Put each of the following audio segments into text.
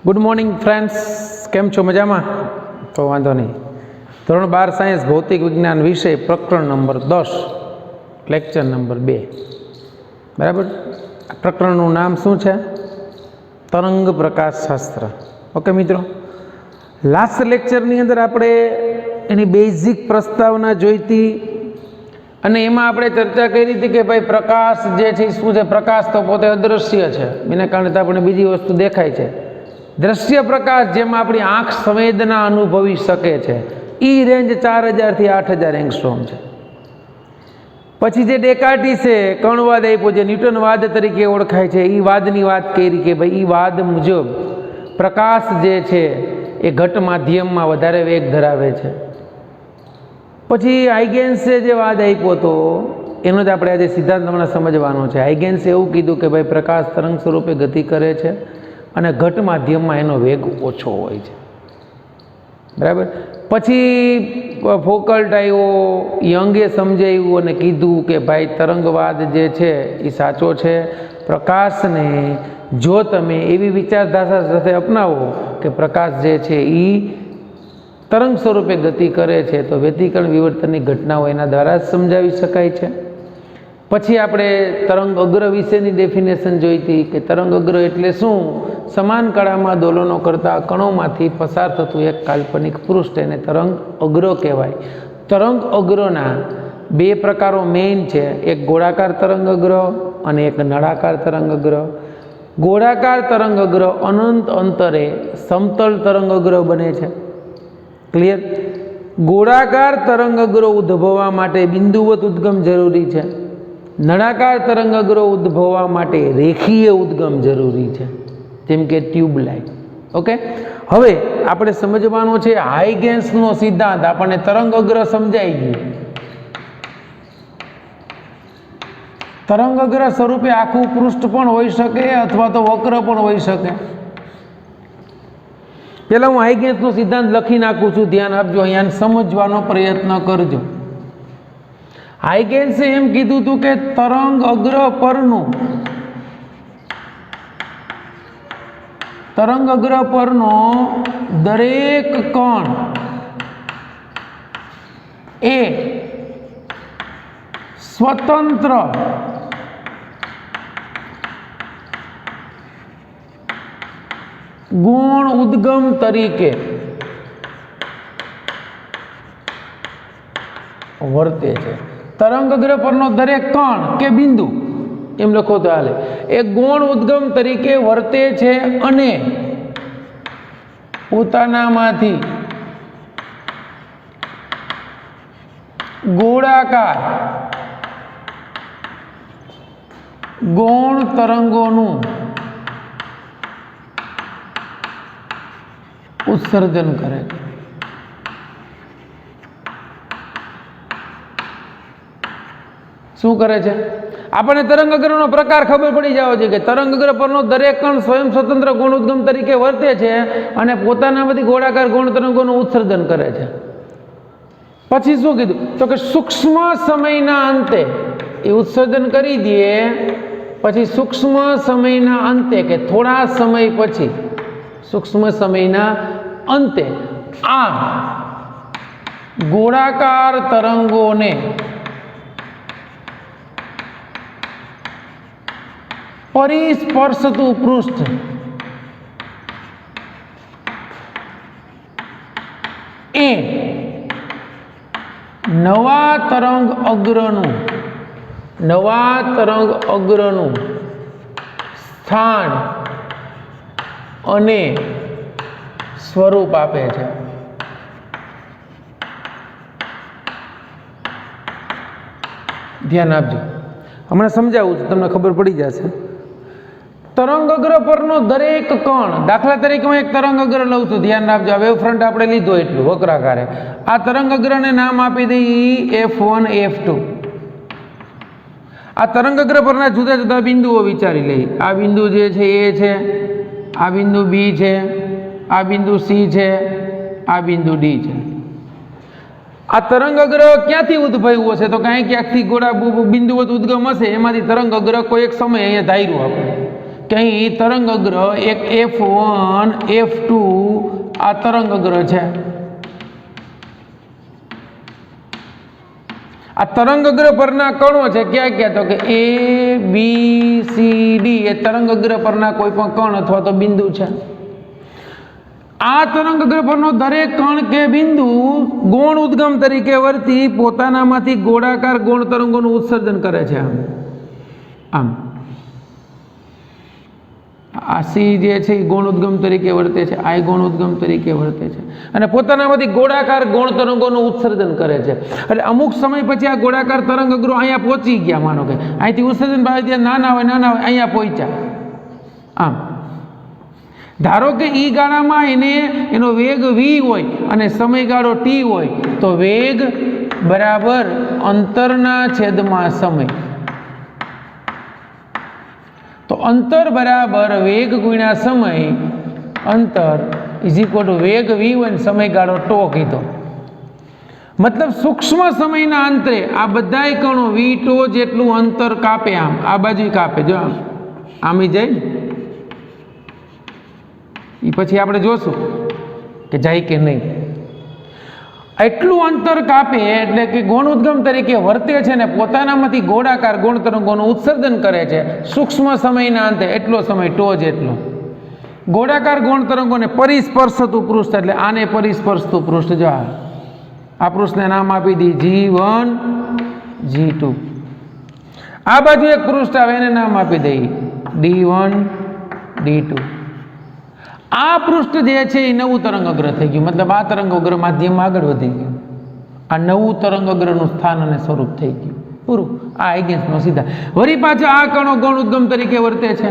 Good morning friends, કેમ છો? મજામાં? તો વાંધો નહીં. ધોરણ 12 સાયન્સ ભૌતિક વિજ્ઞાન વિષય પ્રકરણ નંબર 10 લેક્ચર નંબર 2. બરાબર. આ પ્રકરણનું નામ શું છે? તરંગ પ્રકાશ શાસ્ત્ર. ઓકે મિત્રો, લાસ્ટ લેક્ચરની અંદર આપણે એની બેઝિક પ્રસ્તાવના જોઈતી અને એમાં આપણે ચર્ચા કરી હતી કે ભાઈ પ્રકાશ જે છે શું છે? પ્રકાશ તો પોતે અદૃશ્ય છે, એના કારણે તો આપણે બીજી વસ્તુ દેખાય છે. દ્રશ્ય પ્રકાશ જેમાં આપણી આંખ સંવેદના અનુભવી શકે છે એ રેન્જ 4000 થી 8000 એંગસ્ટ્રોમ છે. પછી જે ડેકાર્ટીસે કણવાદ આપ્યો, જે ન્યૂટન વાદ તરીકે ઓળખાય છે, એ વાદની વાત કરી કે ભાઈ એ વાદ મુજબ પ્રકાશ જે છે એ ઘટ માધ્યમમાં વધારે વેગ ધરાવે છે. પછી હાઇગેન્સે જે વાદ આપ્યો હતો એનો જ આપણે આજે સિદ્ધાંત હમણાં સમજવાનો છે. હાઇગેન્સે એવું કીધું કે ભાઈ પ્રકાશ તરંગ સ્વરૂપે ગતિ કરે છે અને ઘટ માધ્યમમાં એનો વેગ ઓછો હોય છે. બરાબર. પછી ફોકલ્ટ આવ્યો, યંગે સમજાવ્યું અને કીધું કે ભાઈ તરંગવાદ જે છે એ સાચો છે. પ્રકાશને જો તમે એવી વિચારધારા સાથે અપનાવો કે પ્રકાશ જે છે એ તરંગ સ્વરૂપે ગતિ કરે છે તો વ્યતિકરણ વિવર્તનની ઘટનાઓ એના દ્વારા જ સમજાવી શકાય છે. પછી આપણે તરંગ અગ્ર વિશેની ડેફિનેશન જોઈ હતી કે તરંગ અગ્ર એટલે શું? સમાન કળામાં દોલનો કરતા કણોમાંથી પસાર થતું એક કાલ્પનિક પૃષ્ઠ, એને તરંગ અગ્ર કહેવાય. તરંગ અગ્રના બે પ્રકારો મેઇન છે, એક ગોળાકાર તરંગ અગ્ર અને એક નળાકાર તરંગ અગ્ર. ગોળાકાર તરંગ અગ્ર અનંત અંતરે સમતલ તરંગ અગ્ર બને છે. ક્લિયર? ગોળાકાર તરંગ અગ્ર ઉદ્ભવવા માટે બિંદુવત ઉદ્ગમ જરૂરી છે. નળાકાર તરંગ અગ્ર ઉદ્ભવવા માટે રેખીય ઉદ્ગમ જરૂરી છે, જેમ કે ટ્યુબલાઇટ. ઓકે, હવે આપણે સમજવાનો છે હાઇગેન્સનો સિદ્ધાંત. આપણને તરંગ અગ્ર સમજાઈ ગયું. તરંગ અગ્ર સ્વરૂપે આખું પૃષ્ઠ પણ હોઈ શકે અથવા તો વક્ર પણ હોઈ શકે. પેલા હું હાઇગેન્સનો સિદ્ધાંત લખી નાખું છું, ધ્યાન આપજો, અહીંયા સમજવાનો પ્રયત્ન કરજો. હાઇગેન્સે એમ કીધું હતું કે તરંગ અગ્ર પરનો દરેક કણ એ સ્વતંત્ર ગુણ ઉદ્ગમ તરીકે વર્તે છે. તરંગ અગ્ર પરનો દરેક કણ કે બિંદુ, એમ લખો તો હાલે, એ ગૌણ ઉદ્ગમ તરીકે વર્તે છે અને પોતાનામાંથી ગોળાકાર ગૌણ તરંગોનું ઉત્સર્જન કરે છે. શું કરે છે? આપણને તરંગ અગ્રનો પ્રકાર ખબર પડી જાવ છે કે તરંગ અગ્ર પરનો દરેક કણ સ્વયં સ્વતંત્ર ગૌણ ઉદ્ગમ તરીકે વર્તે છે અને પોતાનામાંથી ગોળાકાર ગૌણ તરંગોનું ઉત્સર્જન કરે છે. પછી શું કીધું? તો કે સૂક્ષ્મ સમયના અંતે એ ઉત્સર્જન કરી દે, પછી સૂક્ષ્મ સમયના અંતે કે થોડા સમય પછી સૂક્ષ્મ સમયના અંતે આ ગોળાકાર તરંગોને પરિસ્પર્શતું પૃષ્ઠ એ નવા તરંગ અગ્રનું સ્થાન અને સ્વરૂપ આપે છે. ધ્યાન આપજો, હમણાં સમજાવું છું, તમને ખબર પડી જશે. તરંગ અગ્ર પરનો દરેક કણ, દાખલા તરીકે હું એક તરંગ અગ્ર લઉં છું, ધ્યાન આપજો. આ વેવ ફ્રન્ટ આપણે લીધો એટલું વક્રાકારે. આ તરંગ અગ્રને નામ આપી દઈએ F1 F2. આ તરંગ અગ્ર પરના જુદા જુદા બિંદુઓ વિચારી લઈએ. આ બિંદુ જે છે A છે, આ બિંદુ B છે, આ બિંદુ C છે, આ બિંદુ D છે. આ તરંગ અગ્ર ક્યાંથી ઉદ્ભવ્યું હશે? તો ક્યાંકથી ગોળા બિંદુવત ઉદ્ગમ હશે, એમાંથી તરંગ અગ્ર કોઈ એક સમય અહીંયા ધાર્યું આપણે કે અહીં તરંગ અગ્ર એક F1 F2 આ તરંગ અગ્ર છે. આ તરંગ અગ્ર પરના કણો છે ક્યાં ક્યાં? તો કે A B C D એ તરંગ અગ્ર પરના કોઈ પણ કણ અથવા તો બિંદુ છે. આ તરંગ અગ્ર પરનો દરેક કણ કે બિંદુ ગૌણ ઉદ્ગમ તરીકે વર્તી પોતાનામાંથી ગોળાકાર ગૌણ તરંગોનું ઉત્સર્જન કરે છે. આમ આ સી જે છે એ ગૌણ ઉદ્ગમ તરીકે વર્તે છે, આ ગૌણ ઉદ્ગમ તરીકે વર્તે છે અને પોતાનામાંથી ગોળાકાર ગૌણ તરંગોનું ઉત્સર્જન કરે છે. એટલે અમુક સમય પછી આ ગોળાકાર તરંગ અગ્રો અહીંયા પહોંચી ગયા, માનો કે અહીંથી ઉત્સર્જન ભાવે ત્યાં નાના હોય અહીંયા પહોંચ્યા. આમ ધારો કે ઈ ગાળામાં એનો વેગ v હોય અને સમયગાળો t હોય તો વેગ બરાબર અંતરના છેદમાં સમય. તો અંતર બરાબર વેગ ગુણ્યા સમય, અંતર ઇઝ ઇક્વલ ટુ વેગ v હોય ને સમયગાળો τ કીધો. મતલબ સૂક્ષ્મ સમયના અંતરે આ બધાય કણો v τ જેટલું અંતર કાપે. આમ આ બાજુ કાપે, જો આમ જાય એ પછી આપણે જોશું કે જાય કે નહીં. એટલું અંતર કાપે એટલે કે ગૌણ ઉદ્ગમ તરીકે વર્તે છે ને પોતાનામાંથી ગોળાકાર ગૌણ તરંગોનું ઉત્સર્જન કરે છે સૂક્ષ્મ સમયના અંતે. એટલો સમય τ જેટલો. ગોળાકાર ગૌણ તરંગોને પરિસ્પર્શતું પૃષ્ઠ, એટલે આને પરિસ્પર્શતું પૃષ્ઠ. જો આ પૃષ્ઠને નામ આપી દી G1 G2. આ બાજુ એક પૃષ્ઠ આવે એને નામ આપી દઈ D1 D2. આ પૃષ્ઠ જે છે એ નવું તરંગ અગ્ર થઈ ગયું. મતલબ આ તરંગ અગ્ર માધ્યમમાં આગળ વધી ગયું. આ નવું તરંગ અગ્રનું સ્થાન અને સ્વરૂપ થઈ ગયું. પૂરું. આ હાઇગેન્સનો સિદ્ધાંત. વળી પાછા આ કણો ગૌણ ઉદ્ગમ તરીકે વર્તે છે,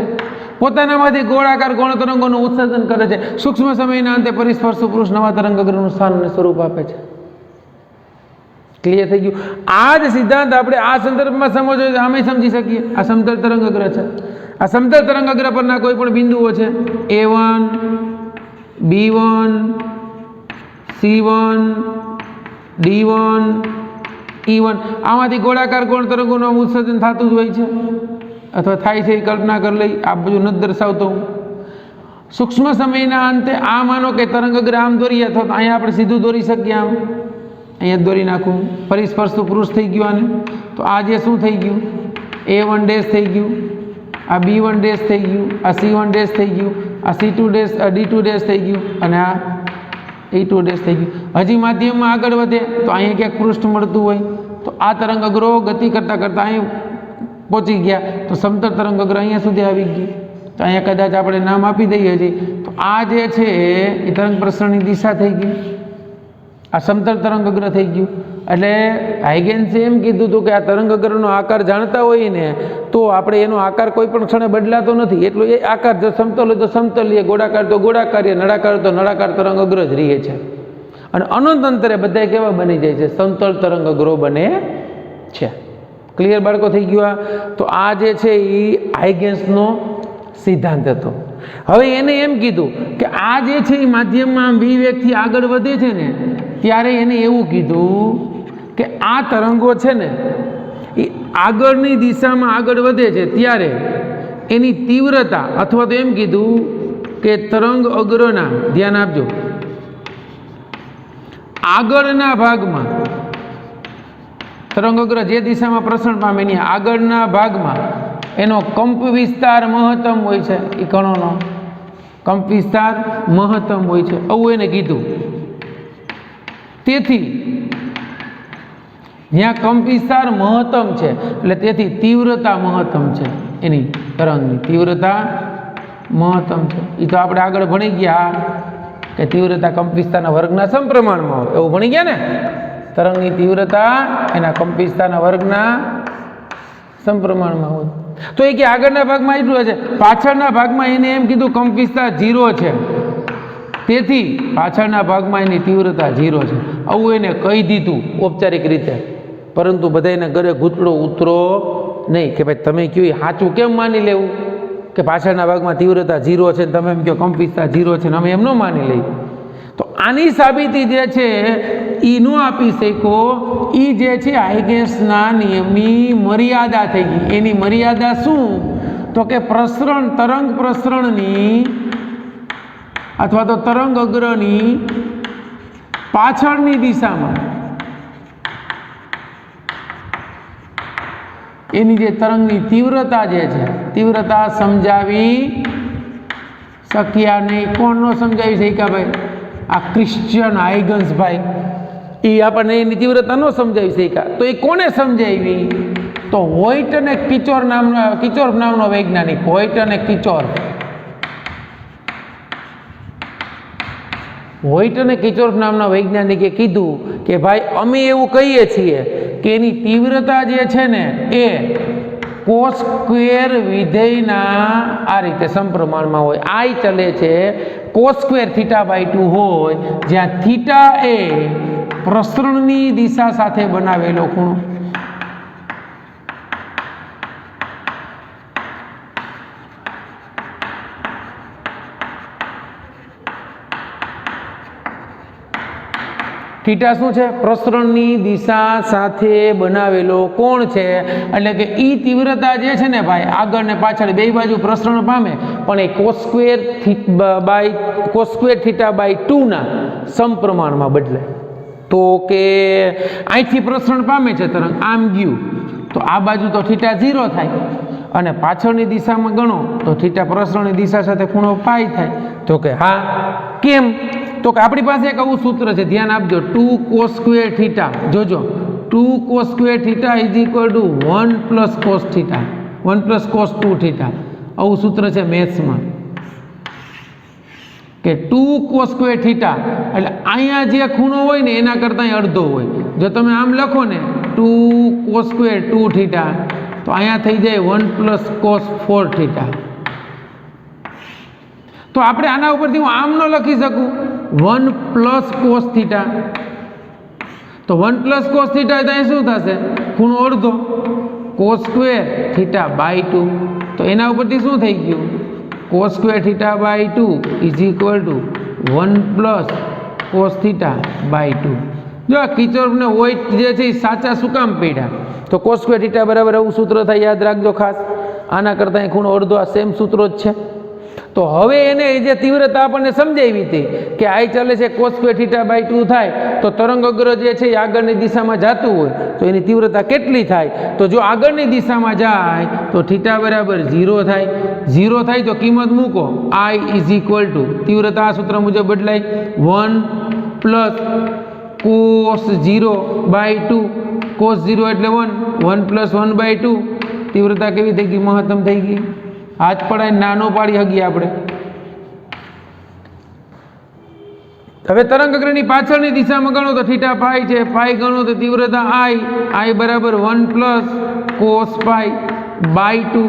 પોતાનામાંથી ગોળાકાર ગૌણ તરંગોનું ઉત્સર્જન કરે છે, સૂક્ષ્મ સમયના અંતે પરિસ્પર્શી પુરુષ નવા તરંગ અગ્રનું સ્થાન અને સ્વરૂપ આપે છે. ક્લિયર થઈ ગયું? આ જ સિદ્ધાંત આપણે આ સંદર્ભમાં સમજો આમે સમજી શકીએ. આ સમતલ તરંગ અગ્ર છે. આ સમતલ તરંગ અગ્ર પરના કોઈ પણ બિંદુઓ છે A1 B1 C1 D1 E1. આમાંથી ગોળાકાર ગૌણ તરંગોનું ઉત્સર્જન થતું જ હોય છે અથવા થાય છે. એ કલ્પના કરી લઈ, આ બધું નથી દર્શાવતો હું. સૂક્ષ્મ સમયના અંતે આ માનો કે તરંગ અગ્ર આમ દોરીએ અથવા તો અહીંયા આપણે સીધું દોરી શકીએ. આમ અહીંયા દોરી નાખું, પરિસ્પર્શતું પુરુષ થઈ ગયું આને. તો આ જે શું થઈ ગયું? A1 ડેશ થઈ ગયું, આ B1 ડેશ થઈ ગયું, આ C1 ડેશ થઈ ગયું, આ C2 ડેશ D2 ડેશ થઈ ગયું અને આ E2 ડેશ થઈ ગયું. હજી માધ્યમમાં આગળ વધે તો અહીંયા ક્યાંક પૃષ્ઠ મળતું હોય તો આ તરંગ અગ્રો ગતિ કરતાં કરતાં અહીં પહોંચી ગયા તો સમતલ તરંગ અગ્ર અહીંયા સુધી આવી ગયું. તો અહીંયા કદાચ આપણે નામ આપી દઈએ હજી. તો આ જે છે એ તરંગ પ્રસરણની દિશા થઈ ગઈ. આ સમતલ તરંગ અગ્ર થઈ ગયું. એટલે હાઇગેન્સે એમ કીધું હતું કે આ તરંગ અગ્રનો આકાર જાણતા હોઈએ ને તો આપણે એનો આકાર કોઈ પણ ક્ષણે બદલાતો નથી. એટલો એ આકાર જો સમતલ હોય તો સમતલ લે, ગોળાકાર તો ગોળાકાર, નળાકાર તો નળાકાર તરંગ અગ્ર જ રહે છે. અને અનંત અંતરે બધા કેવા બની જાય છે? સમતલ તરંગ અગ્રો બને છે. ક્લિયર બાળકો? થઈ ગયું. તો આ જે છે એ હાઇગેન્સનો સિદ્ધાંત હતો. હવે એને એમ કીધું કે આ જે છે એ માધ્યમમાં v વેગથી આગળ વધે છે ને ત્યારે એને એવું કીધું કે આ તરંગો છે ને એ આગળની દિશામાં આગળ વધે છે ત્યારે એની તીવ્રતા અથવા તો એમ કીધું કે તરંગ અગ્રના, ધ્યાન આપજો, આગળના ભાગમાં તરંગ અગ્ર જે દિશામાં પ્રસરણ પામે એની આગળના ભાગમાં એનો કંપ વિસ્તાર મહત્તમ હોય છે. એ કણોનો કંપ વિસ્તાર મહત્તમ હોય છે આવું એને કીધું. તેથી જ્યાં કંપ વિસ્તાર મહત્તમ છે એટલે તેથી તીવ્રતા મહત્તમ છે. એની તરંગની તીવ્રતા મહત્તમ છે. એ તો આપણે આગળ ભણી ગયા કે તીવ્રતા કંપ વિસ્તારના વર્ગના સમપ્રમાણમાં હોય એવું ભણી ગયા ને. તરંગની તીવ્રતા એના કંપ વિસ્તારના વર્ગના સમપ્રમાણમાં હોય. તો એ કે આગળના ભાગમાં એટલું છે, પાછળના ભાગમાં એને એમ કીધું કંપ વિસ્તાર 0 છે. તેથી પાછળના ભાગમાં એની તીવ્રતા 0 છે આવું એને કહી દીધું ઔપચારિક રીતે. પરંતુ બધાને ઘરે ઘૂંટડો ઉતરો નહીં કે ભાઈ તમે કહ્યું એ સાચું કેમ માની લેવું કે પાછળના ભાગમાં તીવ્રતા 0 છે, તમે એમ કહો કંપ વિસ્તાર 0 છે ને અમે એમ ન માની લઈએ. તો આની સાબિતી જે છે એ ન આપી શકો. એ જે છે હાઇગેન્સના નિયમની મર્યાદા થઈ ગઈ. એની મર્યાદા શું? તો તો કે પ્રસરણ તરંગ પ્રસરણની અથવા તો તરંગ અગ્રની પાછળની દિશામાં એની જે તરંગની તીવ્રતા જે છે તીવ્રતા સમજાવી શક્યા નહીં. કોણ નો સમજાવી શક્યા ભાઈ? આ ક્રિશ્ચિયન હાઇગન્સ ભાઈ, એ આપણને એની તીવ્રતા ન સમજાવી શક્યા. તો એ કોને સમજાવી? તો હોઈટ અને કિચોર નામનો વૈજ્ઞાનિક, હોઈટ અને કિચોર. હોઈટ અને કિચોર નામના વૈજ્ઞાનિકે કીધું કે ભાઈ અમે એવું કહીએ છીએ કે એની તીવ્રતા જે છે ને એ કોસ સ્ક્વેર વિધેયના આ રીતે સમપ્રમાણમાં હોય. આઈ ચલે છે કોસ સ્ક્વેર થીટા બાય 2 હોય, જ્યાં થીટા એ પ્રસરણની દિશા સાથે બનાવેલો ખૂણો. થીટા શું છે? પ્રસરણની દિશા સાથે બનાવેલો કોણ છે. એટલે કે ઈ તીવ્રતા જે છે ને ભાઈ, આગળ ને પાછળ બે બાજુ પ્રસરણ પામે, પણ એ કોસ સ્ક્વેર થીટા બાય 2 ના સમપ્રમાણમાં બદલે. તો કે અહીંથી પ્રસરણ પામે છે તરંગ, આમ ગયું તો આ બાજુ તો થીટા 0 થાય, અને પાછળની દિશામાં ગણો તો થીટા પ્રસરણની દિશા સાથે ખૂણો પાઈ થાય. તો કે હા, કેમ? તો કે આપણી પાસે એક આવું સૂત્ર છે, ધ્યાન આપજો, 2 cos સ્ક્વેર થીટા. જોજો, 2 cos square theta is equal to 1 plus cos theta, 1 plus cos 2 theta. આવું સૂત્ર છે મેથ્સમાં કે 2 cos સ્ક્વેર થીટા એટલે અહીંયા જે ખૂણો હોય ને એના કરતાં અડધો હોય. જો તમે આમ લખો ને 2 cos સ્ક્વેર 2 થીટા, તો અહીંયા થઈ જાય 1 પ્લસ કોસ 4 થીટા. તો આપણે આના ઉપરથી હું આમ ન લખી શકું 1 પ્લસ કોસ થીટા. તો 1 પ્લસ કોસ થીટા ત્યાં શું થશે? ખૂણો અડધો, કોસ સ્ક્વેર થીટા બાય 2. તો એના ઉપરથી શું થઈ ગયું? Cos square theta by 2 is equal to 1 plus cos theta by 2. જો આ કિચોર ને હોઈટ જે છે એ સાચા શું કામ પડ્યા? તો કોસ સ્ક્વેર થીટા બરાબર આવું સૂત્ર થાય, યાદ રાખજો ખાસ. આના કરતાં એ ખૂણો અડધો, આ સેમ સૂત્રો જ છે. તો હવે એને જે તીવ્રતા આપણને સમજાવી હતી કે આઈ ચાલે છે કોસ સ્ક્વેર થીટા બાય 2 થાય, તો તરંગ અગ્ર જે છે એ આગળની દિશામાં જતું હોય તો એની તીવ્રતા કેટલી થાય? તો જો આગળની દિશામાં જાય તો થીટા બરાબર 0 થાય. 0 થાય તો કિંમત મૂકો, આઈ ઇઝ ઇક્વલ ટુ તીવ્રતા આ સૂત્ર મુજબ બદલાય 1 પ્લસ કોસ 0 બાય 2. કોસ 0 એટલે 1 પ્લસ 1 બાય 2. તીવ્રતા કેવી થઈ ગઈ? મહત્તમ થઈ ગઈ. હાથ પડાય નાનો પાડી હગી આપણે. હવે તરંગ અગ્રની પાછળની દિશામાં ગણો તો થીટા પાઈ છે, પાઈ ગણો તો તીવ્રતા આઈ બરાબર 1 plus cos pi by 2.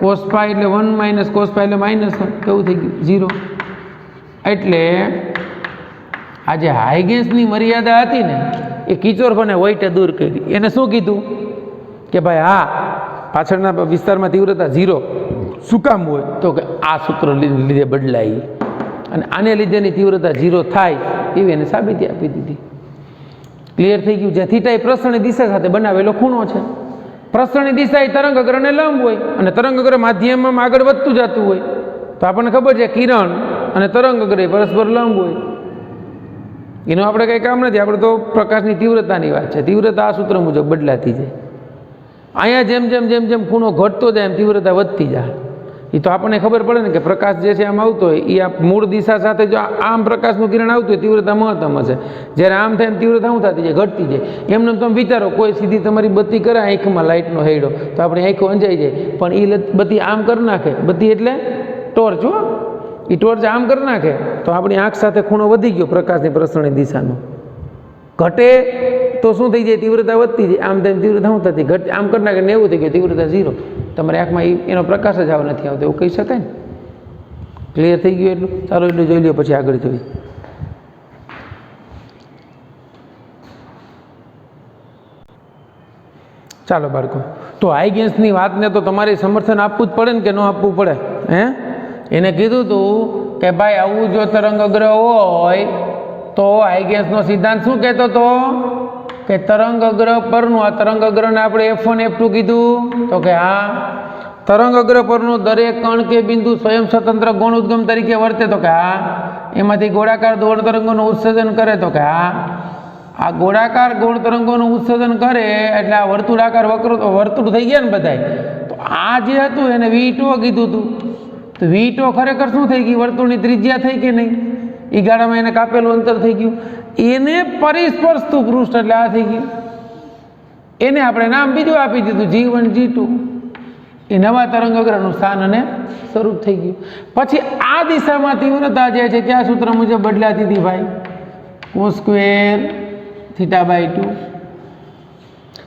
Cos pi એટલે 1 માઇનસ કોસ પાઈ એટલે માઇનસ 1. કેવું થઈ ગયું? 0. એટલે આ જે હાઇગેન્સની મર્યાદા હતી ને એ કિચોરને હોઈટે દૂર કરી. એને શું કીધું કે ભાઈ હા, પાછળના વિસ્તારમાં તીવ્રતા 0 શું કામ હોય? તો કે આ સૂત્ર લીધે બદલાય, અને આને લીધેની તીવ્રતા 0 થાય એવી એને સાબિતી આપી દીધી. ક્લિયર થઈ ગયું? જે થીટા એ પ્રસરણની દિશા સાથે બનાવેલો ખૂણો છે. પ્રસરણની દિશા એ તરંગ અગ્રને લંબ હોય, અને તરંગ અગ્ર માધ્યમમાં આગળ વધતું જતું હોય. તો આપણને ખબર છે કિરણ અને તરંગ અગ્ર પરસ્પર લંબ હોય. એનું આપણે કંઈ કામ નથી, આપણે તો પ્રકાશની તીવ્રતાની વાત છે. તીવ્રતા આ સૂત્ર મુજબ બદલાતી જાય. અહીંયા જેમ જેમ ખૂણો ઘટતો જાય એમ તીવ્રતા વધતી જાય. એ તો આપણને ખબર પડે ને કે પ્રકાશ જે છે આમ આવતો હોય એ આ મૂળ દિશા સાથે જો આમ પ્રકાશનું કિરણ આવતું હોય તીવ્રતા મહત્તમ હશે. જ્યારે આમ થાય એમ તીવ્રતા શું થતી જાય? ઘટતી જાય. એમને તમે વિચારો, કોઈ સીધી તમારી બત્તી કરે આંખમાં, લાઇટનો હેડો, તો આપણી આંખો અંજાઈ જાય. પણ એ બત્તી આમ કરી નાખે, બત્તી એટલે ટોર્ચ, હો, એ ટોર્ચ આમ કરી નાખે તો આપણી આંખ સાથે ખૂણો વધી ગયો પ્રકાશની પ્રસરણની દિશાનો. ઘટે તો શું થઈ જાય? તીવ્રતા વધતી જાય. આમ તેમ તીવ્રતા શું થતી? ઘટ આમ કરી નાખે 90 થઈ ગયો, તીવ્રતા 0. તમારી આંખમાં એનો પ્રકાશ જ આવ નથી આવતો, એવું કહી શકાય ને? ક્લિયર થઈ ગયું એટલું? ચાલો એટલું જોઈ લો, પછી આગળ જોઈએ. ચાલો બાળકો, તો હાઇગેન્સની વાતને તો તમારે સમર્થન આપવું જ પડે ને કે ન આપવું પડે? એને કીધું હતું કે ભાઈ આવું જો તરંગ અગ્ર હોય તો હાઇગેન્સનો સિદ્ધાંત શું કહેતો હતો કે તરંગ અગ્ર પરનું, આ તરંગ અગ્રને આપણે F1 F2 કીધું. તો કે હા, તરંગ અગ્ર પરનું દરેક કણ કે બિંદુ સ્વયં સ્વતંત્ર ગૌણ ઉદ્ગમ તરીકે વર્તે તો કે હા. એમાંથી ગોળાકાર ગૌણ તરંગોનું ઉત્સર્જન કરે તો કે હા. આ ગોળાકાર ગૌણ તરંગોનું ઉત્સર્જન કરે એટલે આ વર્તુળાકાર વર્તુળ થઈ ગયા ને બધાય. તો આ જે હતું એને V2 કીધું હતું. તો V2 ખરેખર શું થઈ ગઈ? વર્તુળની ત્રિજ્યા થઈ કે નહીં? એ ગાળામાં એને કાપેલું અંતર થઈ ગયું. એને પરિસ્પર્શતું પૃષ્ઠ એટલે આ થઈ ગયું. એને આપણે નામ બીજું આપી દીધું G1 G2. એ નવા તરંગ અગ્રનું સ્થાન અને સ્વરૂપ થઈ ગયું. પછી આ દિશામાં તીવ્રતા જે છે કયા સૂત્ર મુજબ બદલાતી હતી ભાઈ? cos² θ/2.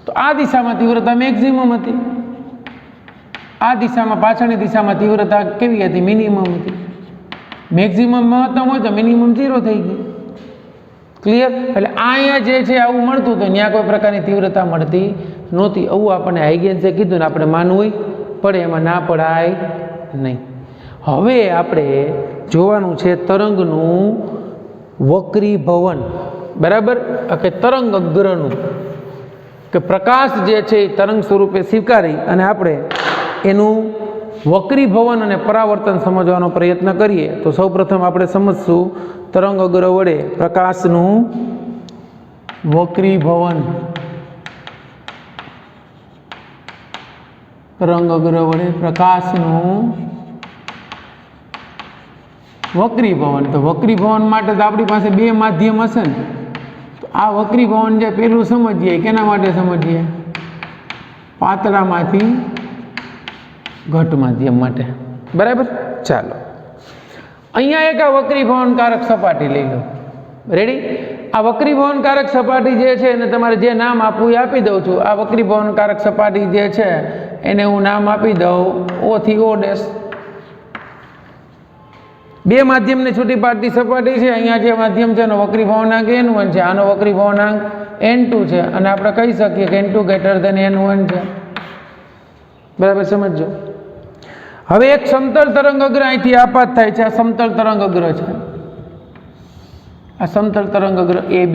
તો આ દિશામાં તીવ્રતા મેક્સિમમ હતી. આ દિશામાં પાછળની દિશામાં તીવ્રતા કેવી હતી? મિનિમમ હતી. મેક્સિમમ મહત્તમ હોય તો મિનિમમ 0 થઈ ગયું. ક્લિયર? એટલે અહીંયા જે છે આવું મળતું તો ત્યાં કોઈ પ્રકારની તીવ્રતા મળતી નહોતી. આવું આપણને હાઇગેન્સે કીધું ને આપણે માનવું પડે, એમાં ના પડાય નહીં. હવે આપણે જોવાનું છે તરંગનું વક્રીભવન. બરાબર? કે તરંગ અગ્રનું કે પ્રકાશ જે છે એ તરંગ સ્વરૂપે સ્વીકારી અને આપણે એનું વક્રીભવન અને પરાવર્તન સમજવાનો પ્રયત્ન કરીએ. તો સૌપ્રથમ આપણે સમજશું તરંગ અગ્ર વડે પ્રકાશનું વક્રીભવન. તરંગ અગ્ર વડે પ્રકાશનું વક્રીભવન. તો વક્રીભવન માટે તો આપણી પાસે બે માધ્યમ હશે ને. તો આ વક્રીભવન જે પેલું સમજીએ, કેના માટે સમજીએ? પાતળામાંથી ઘટ માધ્યમ માટે. બરાબર? ચાલો, અહીંયા એક આ વક્રીભવનકારક સપાટી લઈ લો. રેડી? આ વક્રીભવનકારક સપાટી જે છે એને તમારે જે નામ આપવું એ આપી દઉં છું. આ વક્રીભવનકારક સપાટી જે છે એને હું નામ આપી દઉં O થી O'. બે માધ્યમને છૂટી પાડતી સપાટી છે. અહીંયા જે માધ્યમ છે એનો વક્રીભવનાંક N1 છે, આનો વક્રીભવનાંક N2 છે, અને આપણે કહી શકીએ કે N2 > N1 છે. બરાબર? સમજો. હવે એક સમતલ તરંગ અગ્ર અહીંથી આપાત થાય છે. આ સમતલ તરંગ અગ્ર છે. આ સમતલ તરંગ અગ્ર AB.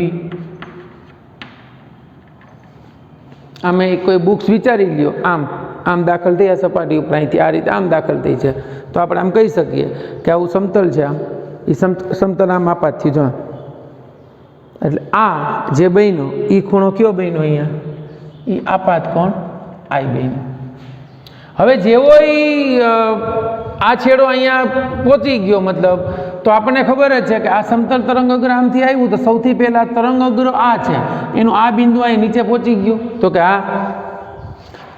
આમે કોઈ બુક્સ વિચારી લ્યો, આમ દાખલ થઈ આ સપાટી ઉપર, અહીંથી આ રીતે આમ દાખલ થઈ છે. તો આપણે આમ કહી શકીએ કે આવું સમતલ છે. આમ એ સમતલ આમ આપાત થયું જો. એટલે આ જે બન્યો એ ખૂણો કયો બન્યો? અહીંયા એ આપાત કોણ I બન્યો. હવે જેવો આ છેડો અહીંયા પહોંચી ગયો, મતલબ તો આપણને ખબર જ છે કે આ સમતલ તરંગ અગ્ર આમથી આવ્યું તો સૌથી પહેલા તરંગ અગ્ર આ છે એનું આ બિંદુ અહીં નીચે પહોંચી ગયું. તો કે આ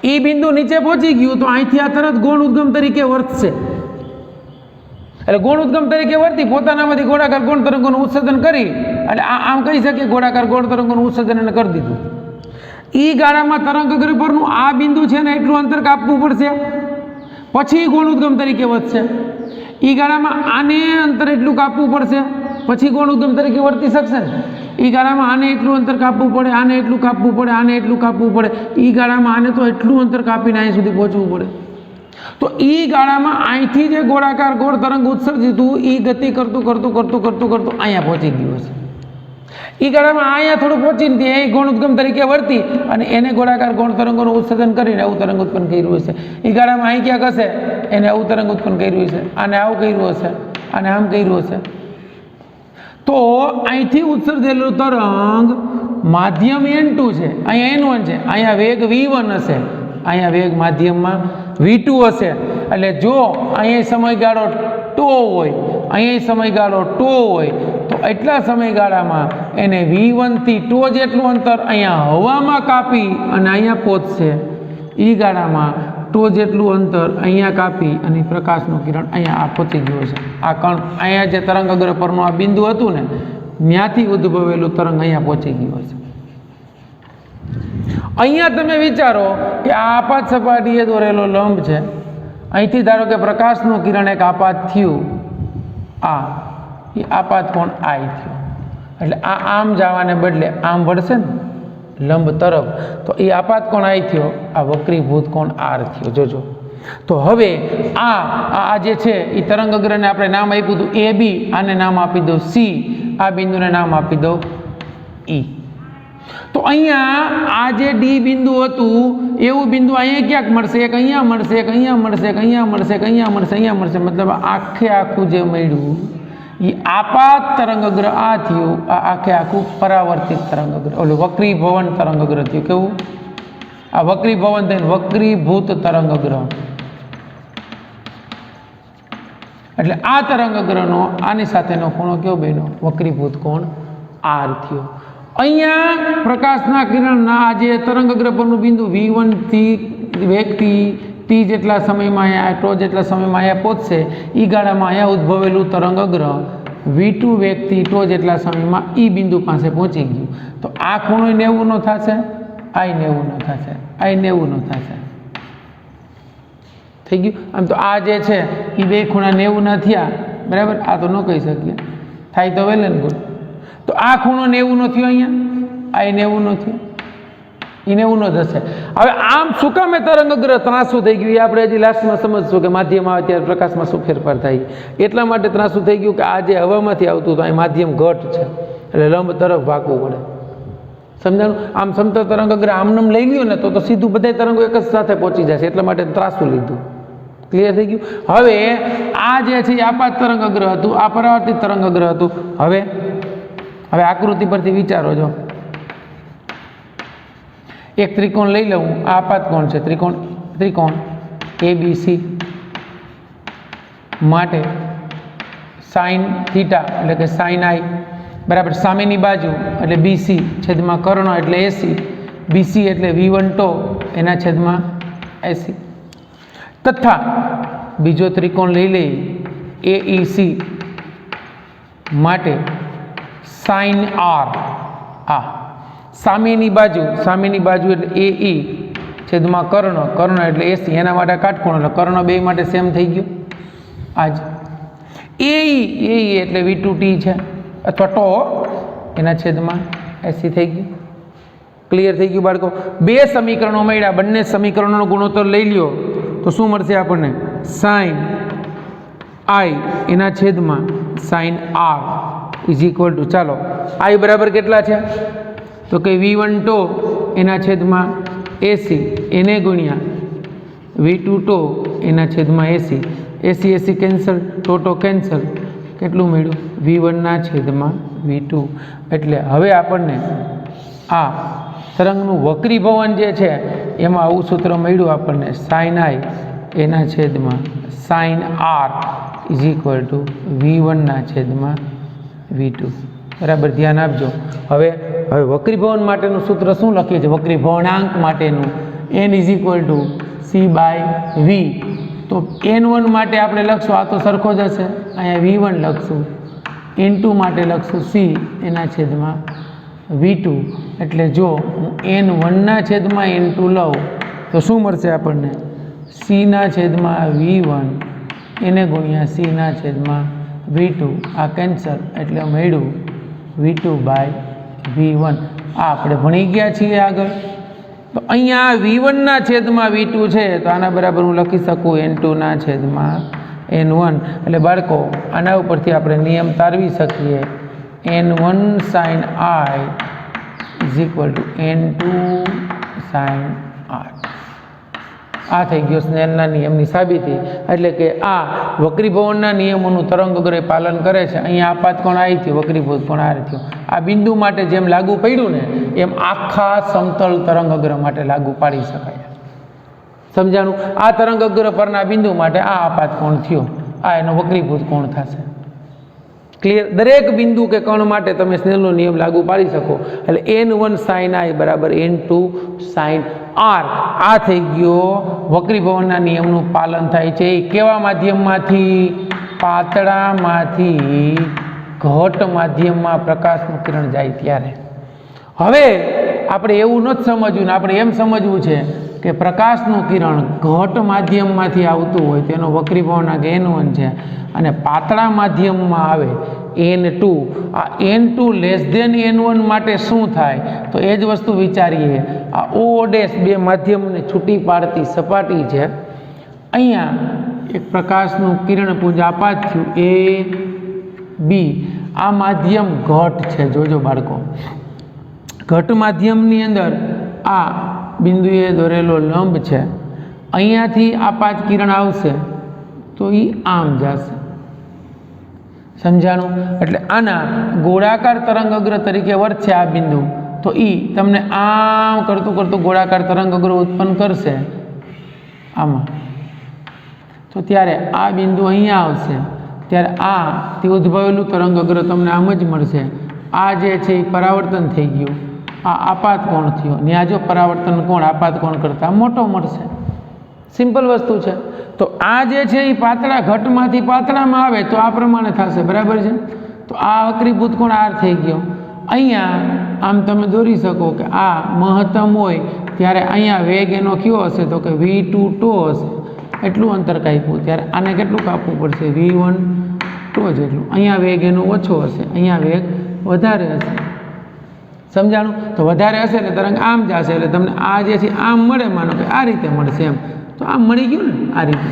એ બિંદુ નીચે પહોંચી ગયું તો અહીંથી આ તરત ગૌણ ઉદ્ગમ તરીકે વર્તશે. એટલે ગૌણ ઉદ્ગમ તરીકે વર્તી પોતાનામાંથી ગોળાકાર ગૌણ તરંગોનું ઉત્સર્જન કરી એટલે આમ કહી શકીએ ગોળાકાર ગૌણ તરંગોનું ઉત્સર્જન એને કરી દીધું. એ ગાળામાં તરંગ અગ્ર પરનું આ બિંદુ છે ને એટલું અંતર કાપવું પડશે, પછી ગૌણ ઉદ્ગમ તરીકે વધશે. એ ગાળામાં આને અંતર એટલું કાપવું પડશે, પછી ગૌણ ઉદ્ગમ તરીકે વર્તી શકશે ને. એ ગાળામાં આને એટલું અંતર કાપવું પડે, આને એટલું કાપવું પડે, આને એટલું કાપવું પડે. એ ગાળામાં આને તો એટલું અંતર કાપીને અહીં સુધી પહોંચવું પડે. તો એ ગાળામાં અહીંથી જે ગોળાકાર ગોળ તરંગ ઉત્સર્જિત હતું એ ગતિ કરતું અહીંયા પહોંચી ગયું હશે. એ ગાળામાં અહીંયા થોડું પહોંચીને અહીં ગૌણ ઉદ્ગમ તરીકે વર્તી અને એને ગોળાકાર ગૌણ તરંગોનું ઉત્સર્જન કરીને આવું તરંગ ઉત્પન્ન કર્યું હશે. એ ગાળામાં અહીં ક્યાંક હશે એને આવું તરંગ ઉત્પન્ન કર્યું હશે, આને આવું કર્યું હશે, આને આમ કર્યું હશે. તો અહીંથી ઉત્સર્જેલું તરંગ માધ્યમ N2 છે, અહીંયા N1 છે, અહીંયા વેગ V1 હશે, અહીંયા વેગ માધ્યમમાં V2 હશે. એટલે જો અહીંયા સમયગાળો τ હોય, અહીંયા સમયગાળો τ હોય તો એટલા સમયગાળામાં એને V1 થી τ જેટલું અંતર અહીંયા હવામાં કાપી અને અહીંયા પહોંચશે. એ ગાળામાં τ જેટલું અંતર અહીંયા કાપી અને પ્રકાશનું કિરણ અહીંયા પહોંચી ગયું છે. આ કણ અહીંયા જે તરંગ અગ્ર પરનું આ બિંદુ હતું ને ત્યાંથી ઉદ્ભવેલું તરંગ અહીંયા પહોંચી ગયું હશે. અહીંયા તમે વિચારો કે આ આપાત સપાટીએ દોરેલો લંબ છે. અહીંથી ધારો કે પ્રકાશનું કિરણ એક આપાત થયું, આ એ આપાત કોણ I થયું. એટલે આ આમ જવાને બદલે આમ વળશે ને લંબ તરફ, તો એ આપાત કોણ I થયો, આ વક્રીભૂત કોણ R થયો. જોજો. તો હવે આ જે છે એ તરંગ અગ્રને આપણે નામ આપ્યું હતું AB, આને નામ આપી દો C, આ બિંદુને નામ આપી દો E. તો અહીંયા આ જે ડી બિંદુ હતું એવું બિંદુ અહીંયા ક્યાંક મળશે, એક અહીંયા મળશે, એક અહીંયા મળશે, એક અહીંયા મળશે, એક અહીંયા મળશે, અહીંયા મળશે, મતલબ આખે આખું જે મળ્યું એ આપાત તરંગગ્ર આ થયું, આ આખે આખું પરાવર્તિત તરંગગ્ર, ઓલું વક્રીભવન તરંગગ્ર થયું. કેવું? આ વક્રીભવન થઈને વક્રીભૂત તરંગગ્ર. એટલે આ તરંગગ્રહનો આની સાથેનો ખૂણો કેવો બન્યો? વક્રીભૂત કોણ આર થયો. અહીંયા પ્રકાશના કિરણના આ જે તરંગગ્રહ પરનું બિંદુ V1 થી વેગથી t જેટલા સમયમાં અહીંયા ટો જેટલા સમયમાં અહીંયા પહોંચશે એ ગાળામાં અહીંયા ઉદ્ભવેલું તરંગગ્રહ V2 વેગથી ટો જેટલા સમયમાં એ બિંદુ પાસે પહોંચી ગયું. તો આ ખૂણો 90 નો થશે, આ 90 નો થશે, આ 90 નો થશે. થઈ ગયું? આમ તો આ જે છે એ બે ખૂણા 90 ના થયા, બરાબર? આ તો ન કહી શકીએ, થાય તો વેલ એન્ડ ગુડ. તો આ ખૂણો 90 નો થયો, અહીંયા આ 90 નો થયો, એ 90 નો થશે. હવે આમ શું કામે તરંગગ્રહ ત્રાસું થઈ ગયું એ આપણે હજી લાસ્ટમાં સમજશું કે માધ્યમ આવે ત્યારે પ્રકાશમાં શું ફેરફાર થાય. એટલા માટે ત્રાસું થઈ ગયું કે આ જે હવામાંથી આવતું હતું અહીં માધ્યમ ઘટ છે એટલે લંબ તરફ ભાગવું પડે. સમજાણું? આમ સમતલ તરંગગ્રહ આમનામ લઈ લ્યો ને તો સીધું બધા તરંગો એક જ સાથે પહોંચી જશે, એટલા માટે ત્રાસું લીધું. ક્લિયર થઈ ગયું? હવે આ જે છે એ આપાત તરંગગ્રહ હતું, આ પરાવર્તિત તરંગગ્રહ હતું. હવે આકૃતિ પરથી વિચારો. જો એક ત્રિકોણ લઈ લઉં, આ આપાત કોણ છે? ત્રિકોણ ABC માટે સાઇન થીટા એટલે કે સાઇન I બરાબર સામેની બાજુ એટલે BC છેદમાં કર્ણ એટલે AC, BC એટલે V1 ટો એના છેદમાં AC. તથા બીજો ત્રિકોણ લઈ લઈએ AEC માટે સાઇન R. આ સામેની બાજુ એટલે AE છેદમાં કર્ણ એટલે AC, એના માટે કાટકોણ એટલે કર્ણ બે માટે સેમ થઈ ગયું. આજ AE એટલે V2T છે અથવા ટો એના છેદમાં AC થઈ ગયું. ક્લિયર થઈ ગયું બાળકો? બે સમીકરણો મળ્યા, બંને સમીકરણોનો ગુણોત્તર લઈ લ્યો તો શું મળશે આપણને? સાઇન I એના છેદમાં sine R is equal to, ચાલો I બરાબર કેટલા છે તો કે V1 ટો એના છેદમાં AC એને ગુણ્યા V2 ટો એના છેદમાં AC, AC કેન્સલ, ટો કેન્સલ, કેટલું મળ્યું? V1 ના છેદમાં V2. એટલે હવે આપણને આ તરંગનું વક્રીભવન જે છે એમાં આવું સૂત્ર મળ્યું આપણને, સાઇન I એના છેદમાં sine R is equal to V1 ના છેદમાં V2. બરાબર? ધ્યાન આપજો. હવે વક્રીભવન માટેનું સૂત્ર શું લખીએ છીએ? વક્રીભવનાંક માટેનું n is equal two C/V. તો N1 માટે આપણે લખશું, આ તો સરખો જ હશે, અહીંયા V1 લખશું, N2 માટે લખશું C એના છેદમાં V2. એટલે જો હું N1 ના છેદમાં N2 લઉં તો શું મળશે આપણને? C ના છેદમાં V1 એને ગુણ્યા C ના છેદમાં V2. આ કેન્સલ એટલે મળ્યું V2/V1. આ આપણે ભણી ગયા છીએ આગળ. તો અહીંયા V1 ના છેદમાં V2 છે તો આના બરાબર હું લખી શકું N2 ના છેદમાં N1. એટલે બાળકો આના ઉપરથી આપણે નિયમ તારવી શકીએ, N1 sin I is equal two N2 sin I. આ થઈ ગયો સ્નેલના નિયમની સાબિતી. એટલે કે આ વક્રીભવનના નિયમોનું તરંગગ્રહ પાલન કરે છે. અહીંયા આપાત કોણ I થયો, વક્રીભૂત કોણ R થયો. આ બિંદુ માટે જેમ લાગુ પડ્યું ને એમ આખા સમતલ તરંગગ્રહ માટે લાગુ પાડી શકાય. સમજાણું? આ તરંગગ્રહ પરના બિંદુ માટે આ આપાત કોણ થયો, આ એનો વક્રીભૂત કોણ થશે. ક્લિયર? દરેક બિંદુ કે કણ માટે તમે સ્નેલનો નિયમ લાગુ પાડી શકો. એટલે N1 sin I બરાબર N2 sin R. આ થઈ ગયો વક્રીભવનના નિયમનું પાલન થાય છે. એ કેવા માધ્યમમાંથી? પાતળામાંથી ઘટ માધ્યમમાં પ્રકાશનું કિરણ જાય ત્યારે. હવે આપણે એવું નથી સમજવું ને, આપણે એમ સમજવું છે કે પ્રકાશનું કિરણ ઘટ માધ્યમમાંથી આવતું હોય તેનો વક્રીભવનાંક N1 છે અને પાતળા માધ્યમમાં આવે N2. આ N2 લેસ ધેન N1 માટે શું થાય? તો એ જ વસ્તુ વિચારીએ. આ O ડેશ બે માધ્યમને છૂટી પાડતી સપાટી છે. અહીંયા એક પ્રકાશનું કિરણપુંજ આપાત થયું AB. આ માધ્યમ ઘટ છે. જોજો બાળકો, ઘટ માધ્યમની અંદર આ બિંદુએ દોરેલો લંબ છે, અહીંયાથી આપાત કિરણ આવશે તો એ આમ જશે, સમજાણું? એટલે આના ગોળાકાર તરંગ અગ્ર તરીકે વર્તશે આ બિંદુ, તો એ તમને આમ કરતું કરતું ગોળાકાર તરંગ અગ્ર ઉત્પન્ન કરશે આમાં. તો ત્યારે આ બિંદુ અહીંયા આવશે, ત્યારે આ તે ઉદ્ભવેલું તરંગ અગ્ર તમને આમ જ મળશે. આ જે છે એ પરાવર્તન થઈ ગયું, આ આપાત કોણ થયો, ને આ જો પરાવર્તન કોણ આપાત કોણ કરતાં મોટો મળશે. સિમ્પલ વસ્તુ છે. તો આ જે છે એ પાતળા ઘટમાંથી પાતળામાં આવે તો આ પ્રમાણે થશે, બરાબર છે? તો આ વક્રીભૂત કોણ આર થઈ ગયો. અહીંયા આમ તમે દોરી શકો કે આ મહત્તમ હોય ત્યારે અહીંયા વેગ એનો કયો હશે, તો કે v2 ટો હશે, એટલું અંતર કાપ્યું, ત્યારે આને કેટલું કાપવું પડશે, v1 ટો જેટલું. અહીંયા વેગ એનો ઓછો હશે, અહીંયા વેગ વધારે હશે, સમજાણું? તો વધારે હશે એટલે તરંગ આમ જશે, એટલે તમને આ જે છે આમ મળે, માનો કે આ રીતે મળશે એમ, તો આમ મળી ગયું ને આ રીતે.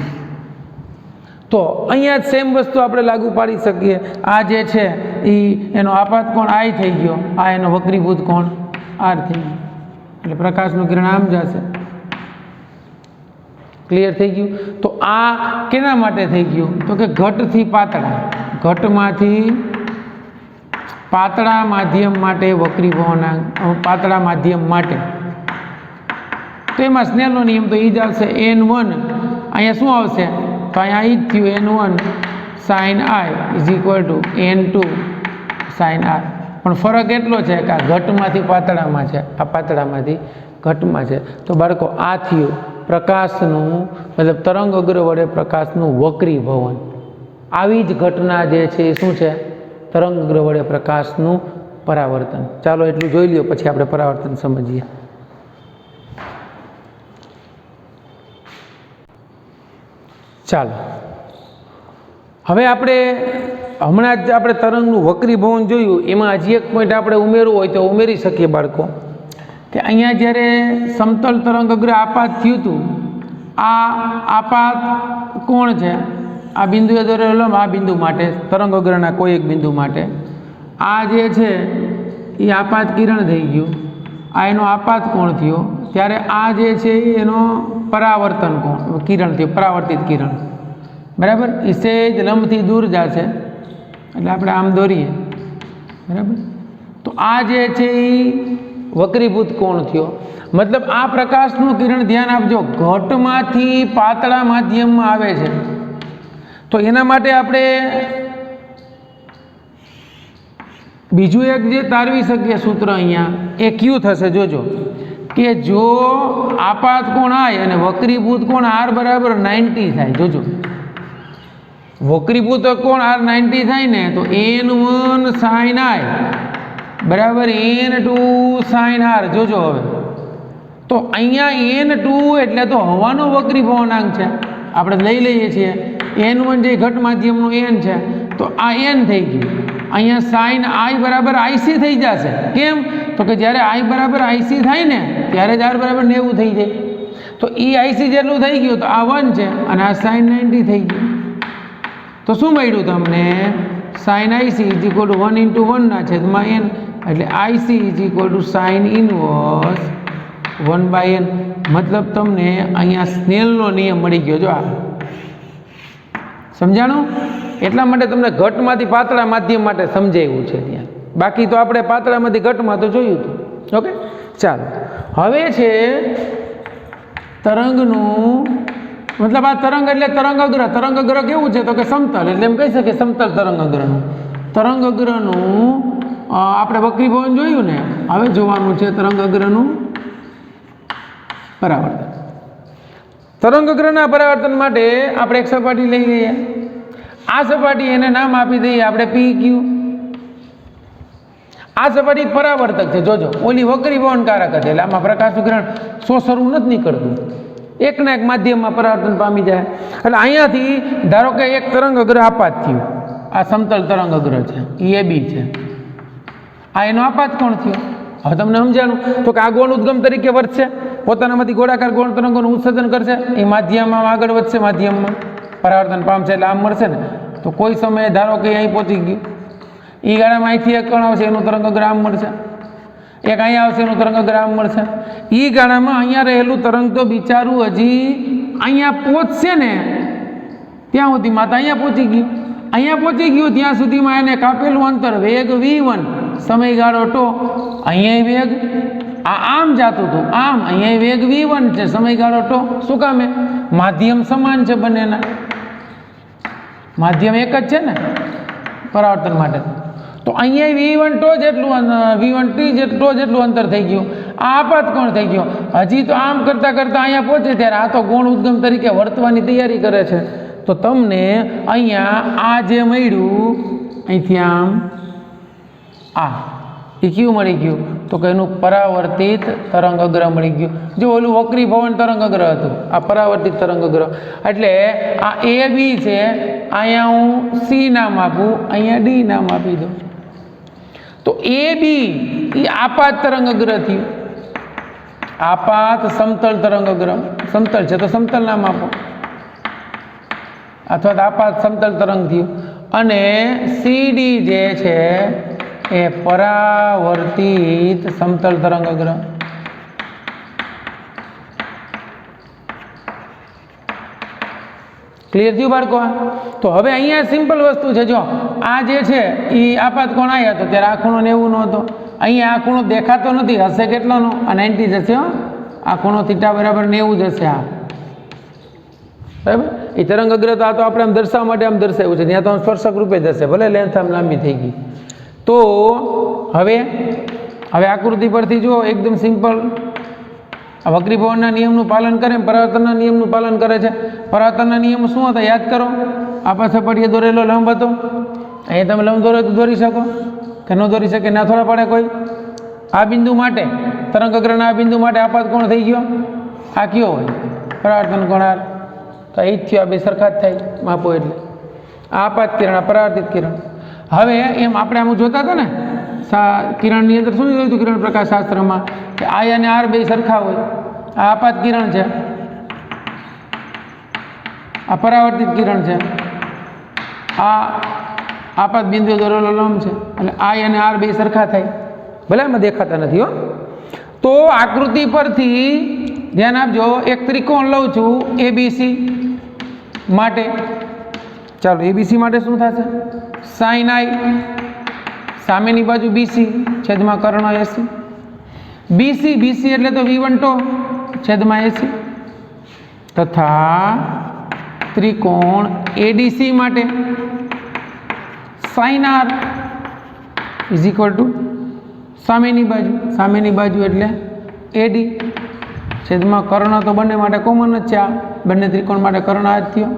તો અહીંયા જ સેમ વસ્તુ આપણે લાગુ પાડી શકીએ. આ જે છે એનો આપાત કોણ આઈ થઈ ગયો, આ એનો વક્રીભૂત કોણ આર થઈ ગયો, એટલે પ્રકાશનું કિરણ આમ જશે. ક્લિયર થઈ ગયું? તો આ કેના માટે થઈ ગયું, તો કે ઘટથી પાતળા, ઘટમાંથી પાતળા માધ્યમ માટે વક્રીભવનાંક, પાતળા માધ્યમ માટે. તો એમાં સ્નેલનો નિયમ તો એ જ આવશે, n1 અહીંયા શું આવશે, તો અહીંયા એ જ થયું n1 sin i is equal two n2 sin r. પણ ફરક એટલો છે કે આ ઘટમાંથી પાતળામાં છે, આ પાતળામાંથી ઘટમાં છે. તો બાળકો આ થયું પ્રકાશનું, મતલબ તરંગ અગ્ર વડે પ્રકાશનું વક્રીભવન. આવી જ ઘટના જે છે એ શું છે, તરંગ અગ્ર વડે પ્રકાશનું પરાવર્તન. ચાલો એટલું જોઈ લ્યો, પછી આપણે પરાવર્તન સમજીએ. ચાલો હવે આપણે હમણાં જ આપણે તરંગનું વક્રીભવન જોયું, એમાં હજી એક પોઈન્ટ આપણે ઉમેરવું હોય તો ઉમેરી શકીએ બાળકો, કે અહીંયા જ્યારે સમતલ તરંગ અગ્ર આપાત થયું હતું, આ આપાત કોણ છે, આ બિંદુએ દોરેલો લંબ, આ બિંદુ માટે તરંગ અગ્રના કોઈ એક બિંદુ માટે આ જે છે એ આપાત કિરણ થઈ ગયું, આ એનો આપાત કોણ થયો, ત્યારે આ જે છે એનો પરાવર્તન કોણ કિરણ થયું, પરાવર્તિત કિરણ, બરાબર? એ સહેજ લંબથી દૂર જશે, એટલે આપણે આમ દોરીએ, બરાબર? તો આ જે છે એ વક્રીભૂત કોણ થયો. મતલબ આ પ્રકાશનું કિરણ, ધ્યાન આપજો, ઘટમાંથી પાતળા માધ્યમમાં આવે છે. તો એના માટે આપણે બીજું એક જે તારવી શકીએ સૂત્ર અહીંયા, એ ક્યુ થશે, જોજો કે જો આપાત કોણ આય અને વક્રીભૂત કોણ આર બરાબર 90 થાય, જોજો વક્રીભૂત કોણ આર 90 થાય ને, તો n1 sin i બરાબર n2 sin r. જોજો હવે તો અહીંયા n2 એટલે તો હવાનો વક્રીભવનાંક છે, આપણે લઈ લઈએ છીએ. n1 જે ઘટ માધ્યમનું n છે, તો આ n થઈ ગયું. અહીંયા sin i બરાબર ic થઈ જશે. કેમ? તો કે જ્યારે i બરાબર ic થાય ને ત્યારે જ r બરાબર 90 થઈ જાય. તો એ ic જેટલું થઈ ગયું, તો આ 1 છે અને આ sin 90 થઈ ગયું. તો શું મળ્યું તમને? sin ic is equal to 1 × 1 ના છેદમાં n, એટલે ic is equal two sin inverse 1/n. મતલબ તમને અહીંયા સ્નેલનો નિયમ મળી ગયો. જો આ સમજાણું? એટલા માટે તમને ઘટમાંથી પાતળા માધ્યમ માટે સમજાવ્યું છે ત્યાં, બાકી તો આપણે પાતળામાંથી ઘટમાં તો જોયું હતું. ઓકે, ચાલો હવે છે તરંગનું, મતલબ આ તરંગ એટલે તરંગ અગ્ર. તરંગ અગ્ર કેવું છે, તો કે સમતલ, એટલે એમ કહી શકીએ સમતલ તરંગ અગ્રનું. તરંગ અગ્રનું આપણે વક્રીભવન જોયું ને, હવે જોવાનું છે તરંગ અગ્રનું પરાવર્તન. તરંગ અગ્રના પરાવર્તન માટે આપણે એક સપાટી લઈ લઈએ. આ સપાટી એને નામ આપી દઈએ આપણે PQ. આ સપાટી પરાવર્તક છે. જોજો ઓલી વક્રીભવનકારક હતી, એટલે આમાં પ્રકાશનું કિરણ શોષવું નથી નીકળતું, એકના એક માધ્યમમાં પરાવર્તન પામી જાય. એટલે અહીંયાથી ધારો કે એક તરંગ અગ્ર આપાત થયું, આ સમતલ તરંગ અગ્ર છે, AB છે, આ એનો આપાત કોણ થયો. હવે તમને સમજાણું તો કે આ ગૌણ ઉદ્ગમ તરીકે વર્તશે, પોતાનામાંથી ગોળાકાર ગૌણ તરંગોનું ઉત્સર્જન કરશે, એ માધ્યમમાં આગળ વધશે, માધ્યમમાં પરાવર્તન પામશે, એટલે આમ મળશે ને. તો કોઈ સમયે ધારો કે અહીં પહોંચી ગયું, એ ગાળામાં અહીંથી એક કણ આવશે, એનું તરંગ અગ્ર આમ મળશે. એક અહીંયા આવશે એનું તરંગ આમ મળશે. એ ગાળામાં અહીંયા રહેલું તરંગ તો બિચારું હજી અહીંયા પહોંચશે ને ત્યાં સુધી માતા અહીંયા પહોંચી ગયું. અહીંયા પહોંચી ગયું ત્યાં સુધીમાં એને કાપેલું અંતર વેગ v1, સમયગાળો ટો. અહીંયા વેગ આમ જાતું હતું, આમ અહીંયા વેગ v1 છે, સમયગાળો ટો. શું કામે? માધ્યમ સમાન છે બંનેના, માધ્યમ એક જ છે ને પરાવર્તન માટે. તો અહીંયા v1 ટો જેટલું v1 t ટો જેટલું અંતર થઈ ગયું. આ આપાત કોણ થઈ ગયો? હજી તો આમ કરતાં કરતાં અહીંયા પહોંચે ત્યારે આ તો ગૌણ ઉદ્ગમ તરીકે વર્તવાની તૈયારી કરે છે. તો તમને અહીંયા આ જે મળ્યું અહીંથી આમ આ એ કયું મળી ગયું? તો કે એનું પરાવર્તિત તરંગ અગ્ર મળી ગયું. જો ઓલું વક્રીભવન તરંગ અગ્ર હતું, આ પરાવર્તિત તરંગ અગ્ર. એટલે આ એ બી છે, અહીંયા હું સી નામ આપું, અહીંયા ડી નામ આપી દઉં. તો એ બી એ આપાત તરંગ અગ્ર થયું. આપાત સમતલ તરંગ અગ્ર, સમતલ છે તો સમતલ નામ આપો, અથવા તો આપાત સમતલ તરંગ થયું. અને સીડી જે છે એ પરાવર્તિત સમતલ તરંગ અગ્ર. ક્લિયર થયું બાળકો? તો હવે અહીંયા સિમ્પલ વસ્તુ છે. જો આ જે છે એ આપાત કોણ આવ્યા હતો ત્યારે આ ખૂણો 90 નો હતો. અહીંયા આ ખૂણો દેખાતો નથી, હશે કેટલાનો? આ 90 જશે. આ ખૂણો θ બરાબર 90 જશે. આ બરાબર એ તરંગ અગ્રતા તો આપણે આમ દર્શાવવા માટે આમ દર્શાવ્યું છે, ત્યાં તો સ્પર્શક રૂપે જશે, ભલે લેન્થ આમ લાંબી થઈ ગઈ. તો હવે આકૃતિ પરથી જુઓ, એકદમ સિમ્પલ. આ વક્રીભવનના નિયમનું પાલન કરે, પરાવર્તનના નિયમનું પાલન કરે છે. પરાવર્તનના નિયમ શું હતા યાદ કરો? આપા સપાટીએ દોરેલો લંબ હતો. અહીંયા તમે લંબ દોરે તો દોરી શકો કે ન દોરી શકે? ના થોડા પડે કોઈ? આ બિંદુ માટે તરંગ અગ્રના આ બિંદુ માટે આપાત કોણ થઈ ગયો? આ કયો હોય? પરાવર્તન કોણ? તો એ જ થયો. આ બે સરખા જ થાય માપો એટલે. આ આપાત કિરણ, આ પરાવર્તિત કિરણ. હવે એમ આપણે આમ જોતા હતા ને કિરણની અંદર શું જોયું હતું કિરણ પ્રકાશ શાસ્ત્રમાં કે આ અને આર બે સરખા હોય. આ આપાત કિરણ છે, આ પરાવર્તિત કિરણ છે, આ આપાત બિંદુ દોરેલો લંબ છે. એટલે આ અને આર બે સરખા થાય, ભલે એમાં દેખાતા નથી હો. તો આકૃતિ પરથી ધ્યાન આપજો. એક ત્રિકોણ લઉં છું એબીસી માટે. ચાલો એબીસી માટે શું થશે? સાઇન આઈ, સામેની બાજુ બીસી છેદમાં કર્ણ એસી. બીસી એટલે તો v1 ટો છેદમાં એસી. તથા ત્રિકોણ એડીસી માટે sine R is equal to સામેની બાજુ એટલે એડી છેદમાં કર્ણ. તો બંને માટે કોમન જ છે, આ બંને ત્રિકોણ માટે કર્ણ આ જ થયો.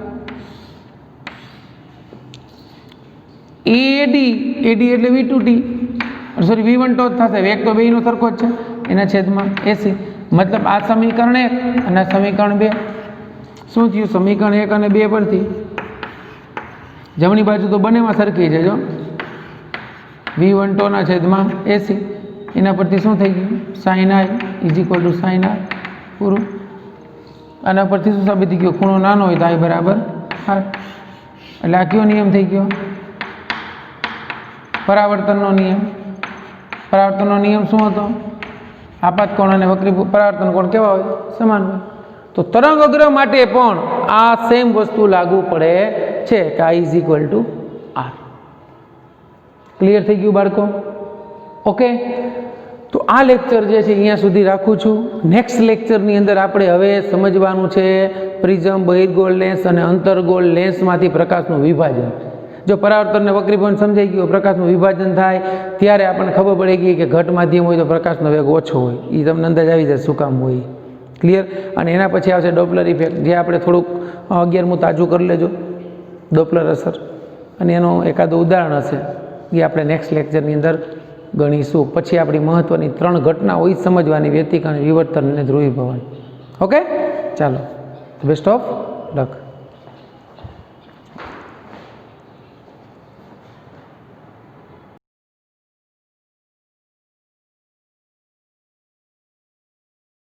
એડી એટલે v2t, સોરી v1 ટો જ થશે. વેગ તો બેયનો સરખો જ છે, એના છેદમાં એસી. મતલબ આ સમીકરણ 1 અને આ સમીકરણ 2 શું થયું? સમીકરણ 1 અને 2 પરથી જમણી બાજુ તો બંનેમાં સરખી છે. જો v1 ટોના છેદમાં એસી, એના પરથી શું થઈ ગયું? Sine I is equal to sine R. પૂરું. આના પરથી શું સાબિત થઈ ગયું? ખૂણો નાનો હોય તો આઈ બરાબર આર. એટલે આ કયો નિયમ થઈ ગયો? પરાવર્તનનો નિયમ. પરાવર્તનનો નિયમ શું હતો? આપાત કોણ અને વક્રી પરાવર્તન કોણ કેવા હોય? સમાન હોય. તો તરંગ અગ્ર માટે પણ આ સેમ વસ્તુ લાગુ પડે છે કે I is equal to R. Clear થઈ ગયું બાળકો? ઓકે. તો આ લેક્ચર જે છે અહીંયા સુધી રાખું છું. નેક્સ્ટ લેક્ચરની અંદર આપણે હવે સમજવાનું છે પ્રિઝમ, બહિર્ગોળ લેન્સ અને અંતર્ગોળ લેન્સમાંથી પ્રકાશનું વિભાજન. જો પરાવર્તનને વક્રીભવન સમજાઈ ગયું, પ્રકાશનું વિભાજન થાય ત્યારે આપણને ખબર પડી ગઈ કે ઘટ માધ્યમ હોય તો પ્રકાશનો વેગ ઓછો હોય. એ તમને અંદાજ આવી જાય શું કામ હોય. ક્લિયર? અને એના પછી આવશે ડોપલર ઇફેક્ટ, જે આપણે થોડુંક 11મું તાજું કરી લેજો, ડોપલર અસર. અને એનું એકાદું ઉદાહરણ હશે એ આપણે નેક્સ્ટ લેક્ચરની અંદર ગણીશું. પછી આપણી મહત્ત્વની 3 ઘટનાઓ જ સમજવાની: વ્યતિકરણ, વિવર્તન અને ધ્રુવીભવન. ઓકે, ચાલો. Best of luck.